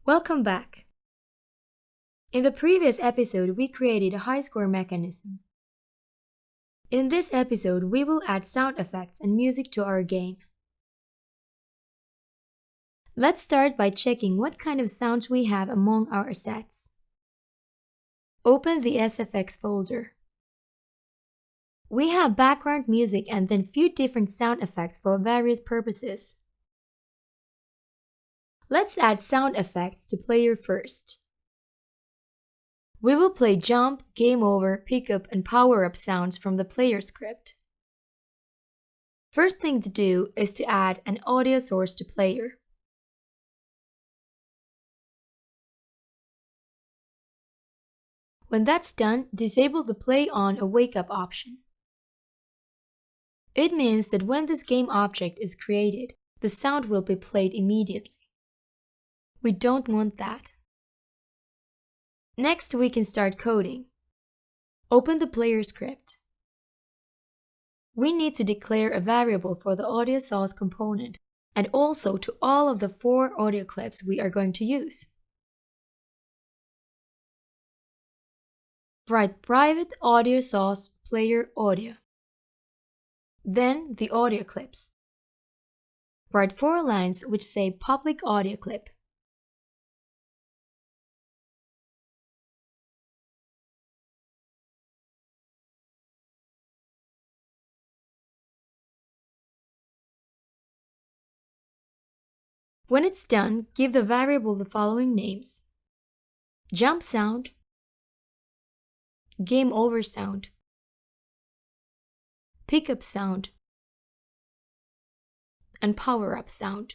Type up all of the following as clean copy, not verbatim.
Welcome back. In the previous episode, we created a high score mechanism. In this episode, we will add sound effects and music to our game. Let's start by checking what kind of sounds we have among our assets. Open the SFX folder. We have background music and then few different sound effects for various purposes. Let's add sound effects to player first. We will play jump, game over, pickup, and power-up sounds from the player script. First thing to do is to add an audio source to player. When that's done, disable the play on or wake up option. It means that when this game object is created, the sound will be played immediately. We don't want that. Next, we can start coding. Open the player script. We need to declare a variable for the audio source component and also to all of the 4 audio clips we are going to use. Write private audio source player audio. Then the audio clips. Write 4 lines which say public audio clip. When it's done, give the variable the following names: jump sound, game over sound, pickup sound, and power up sound.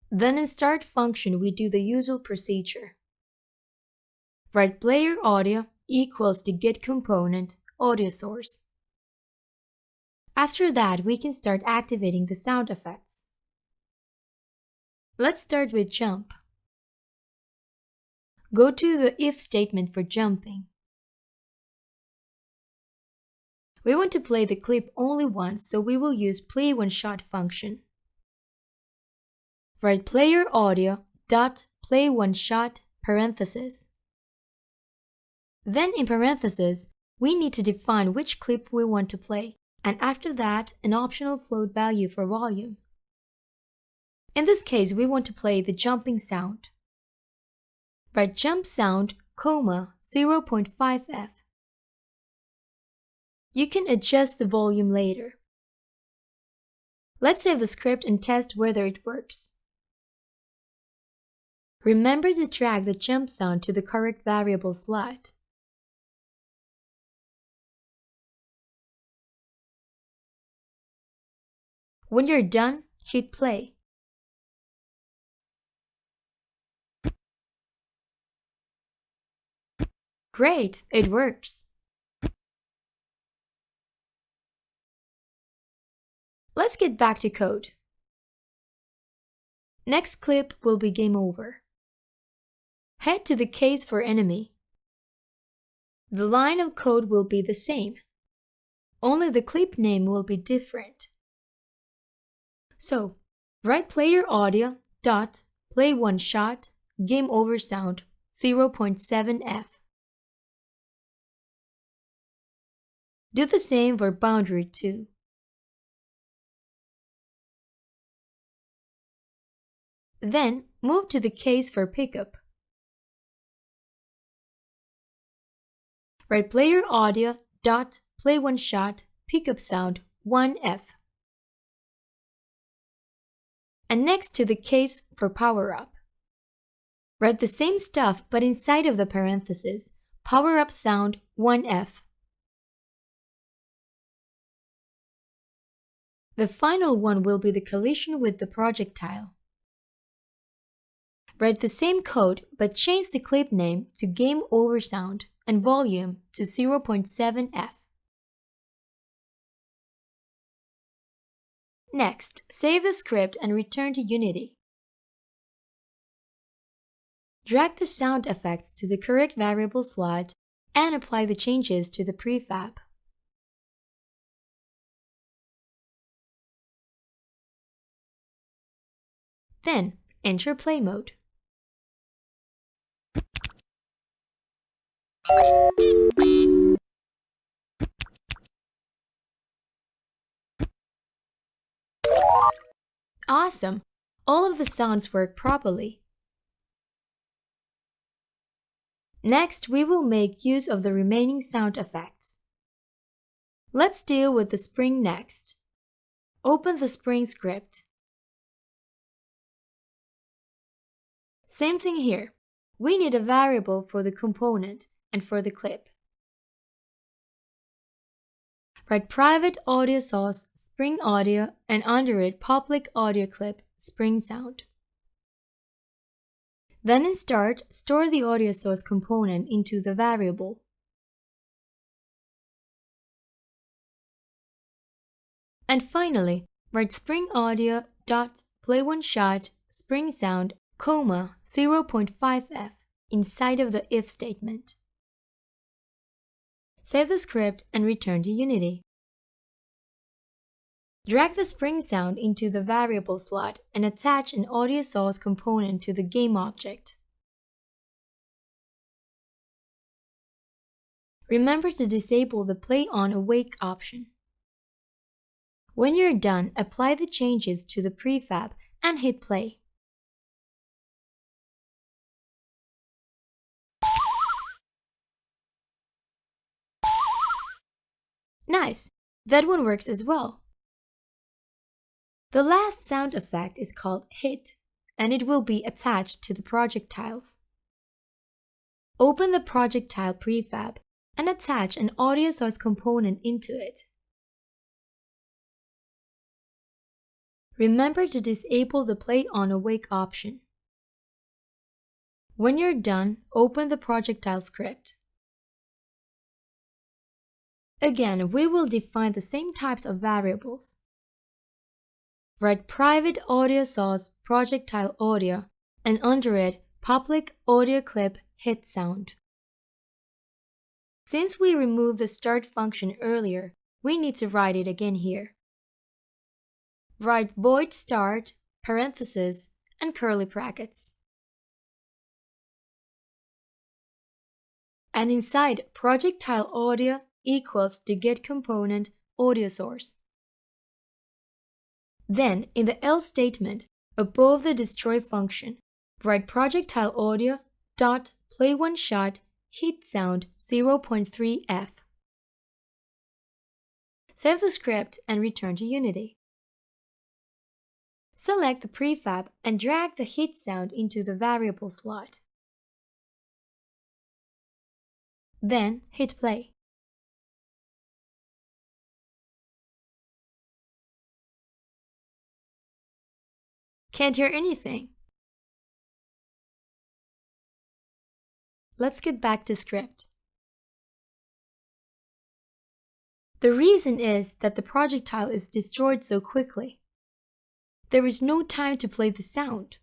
Then in start function, we do the usual procedure. Write player audio equals to get component audio source. After that, we can start activating the sound effects. Let's start with jump. Go to the if statement for jumping. We want to play the clip only once, so we will use play one shot function. Write player audio dot play one shot parenthesis. Then in parentheses, we need to define which clip we want to play, and after that, an optional float value for volume. In this case, we want to play the jumping sound. Write jump sound, 0.5 F. You can adjust the volume later. Let's save the script and test whether it works. Remember to drag the jump sound to the correct variable slot. When you're done, hit play. Great, it works. Let's get back to code. Next clip will be game over. Head to the case for enemy. The line of code will be the same, only the clip name will be different. So, write player audio dot play one shot game over sound 0.7 F. Do the same for boundary 2. Then move to the case for pickup. Write player audio dot play one shot pickup sound 1 F. And next to the case for power up. Write the same stuff but inside of the parentheses, power up sound 1 F. The final one will be the collision with the projectile. Write the same code but change the clip name to game over sound and volume to 0.7 F. Next, save the script and return to Unity. Drag the sound effects to the correct variable slot and apply the changes to the prefab. Then, enter play mode. Awesome! All of the sounds work properly. Next, we will make use of the remaining sound effects. Let's deal with the spring next. Open the spring script. Same thing here. We need a variable for the component and for the clip. Write private audio source spring audio and under it public audio clip spring sound. Then in start, store the audio source component into the variable. And finally, write spring audio dot play one shot spring sound, 0.5f inside of the if statement. Save the script and return to Unity. Drag the spring sound into the variable slot and attach an audio source component to the game object. Remember to disable the Play on Awake option. When you're done, apply the changes to the prefab and hit play. Nice! That one works as well. The last sound effect is called hit, and it will be attached to the projectiles. Open the projectile prefab and attach an audio source component into it. Remember to disable the Play on Awake option. When you're done, open the projectile script. Again, we will define the same types of variables. Write private audio source projectile audio and under it public audio clip hit sound. Since we removed the start function earlier, we need to write it again here. Write void start, parentheses, and curly brackets. And inside projectile audio equals the get component audio source. Then, in the else statement, above the destroy function, write projectile audio dot play one shot hit sound 0.3f. Save the script and return to Unity. Select the prefab and drag the hit sound into the variable slot. Then hit play. Can't hear anything. Let's get back to script. The reason is that the projectile is destroyed so quickly. There is no time to play the sound.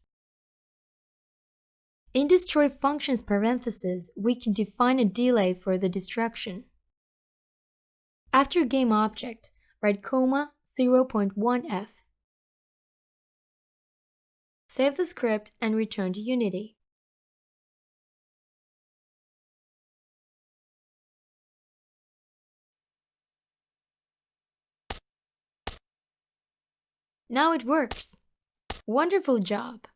In destroy functions parentheses, we can define a delay for the destruction. After game object, write 0.1f. Save the script and return to Unity. Now it works. Wonderful job!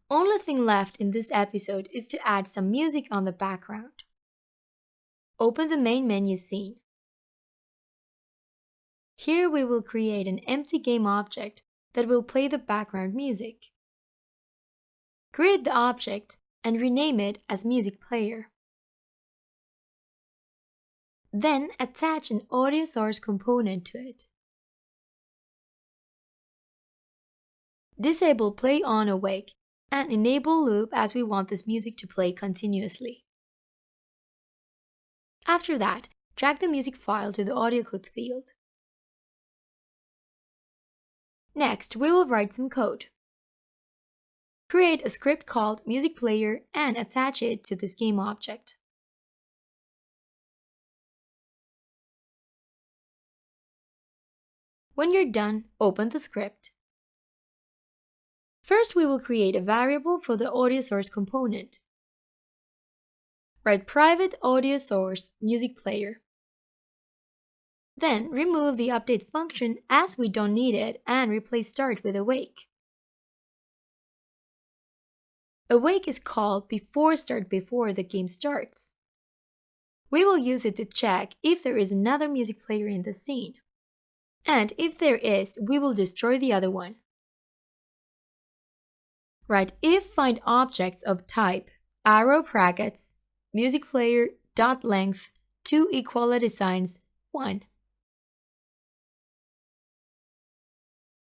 Only thing left in this episode is to add some music on the background. Open the main menu scene. Here we will create an empty game object that will play the background music. Create the object and rename it as Music Player. Then attach an audio source component to it. Disable Play on Awake and enable loop as we want this music to play continuously. After that, drag the music file to the audio clip field. Next, we will write some code. Create a script called Music Player and attach it to this game object. When you're done, open the script. First, we will create a variable for the audio source component. Write private audio source music player. Then remove the update function as we don't need it and replace start with awake. Awake is called before start before the game starts. We will use it to check if there is another music player in the scene. And if there is, we will destroy the other one. Write if find objects of type arrow brackets music player dot length 2 equality signs 1.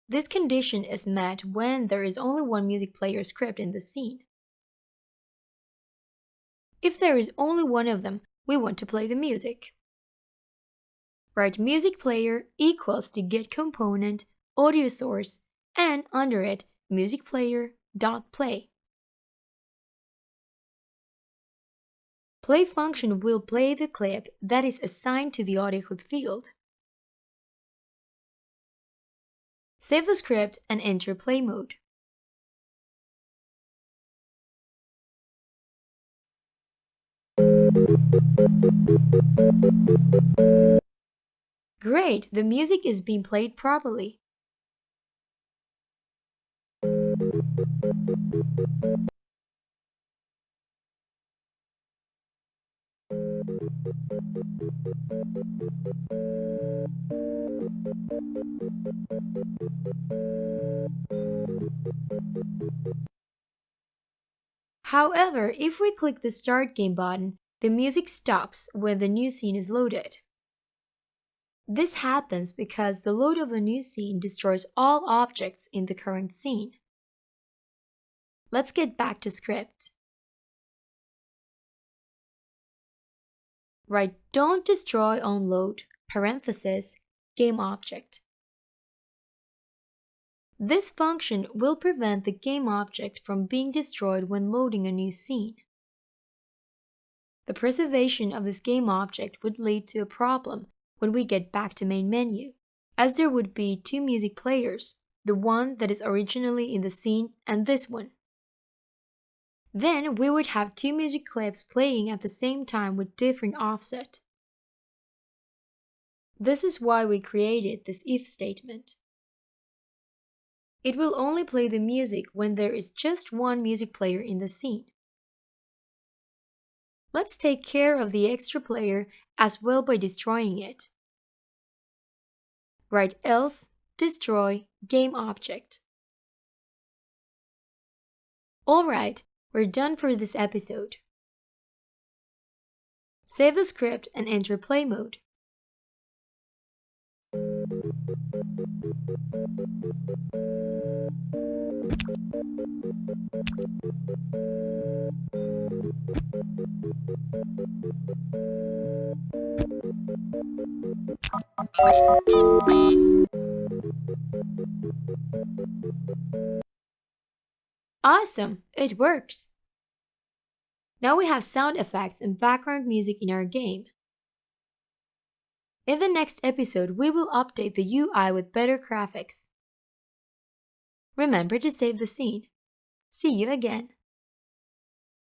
This condition is met when there is only one music player script in the scene. If there is only one of them, we want to play the music. Write music player equals to get component audio source and under it music player dot play. Play function will play the clip that is assigned to the audio clip field. Save the script and enter play mode. Great, the music is being played properly. However, if we click the Start Game button, the music stops when the new scene is loaded. This happens because the load of a new scene destroys all objects in the current scene. Let's get back to script. Write don't destroy on load, parenthesis, game object. This function will prevent the game object from being destroyed when loading a new scene. The preservation of this game object would lead to a problem when we get back to main menu, as there would be two music players, the one that is originally in the scene and this one. Then we would have two music clips playing at the same time with different offset. This is why we created this if statement. It will only play the music when there is just one music player in the scene. Let's take care of the extra player as well by destroying it. Write else destroy game object. Alright, we're done for this episode. Save the script and enter play mode. Awesome! It works! Now we have sound effects and background music in our game. In the next episode, we will update the UI with better graphics. Remember to save the scene. See you again!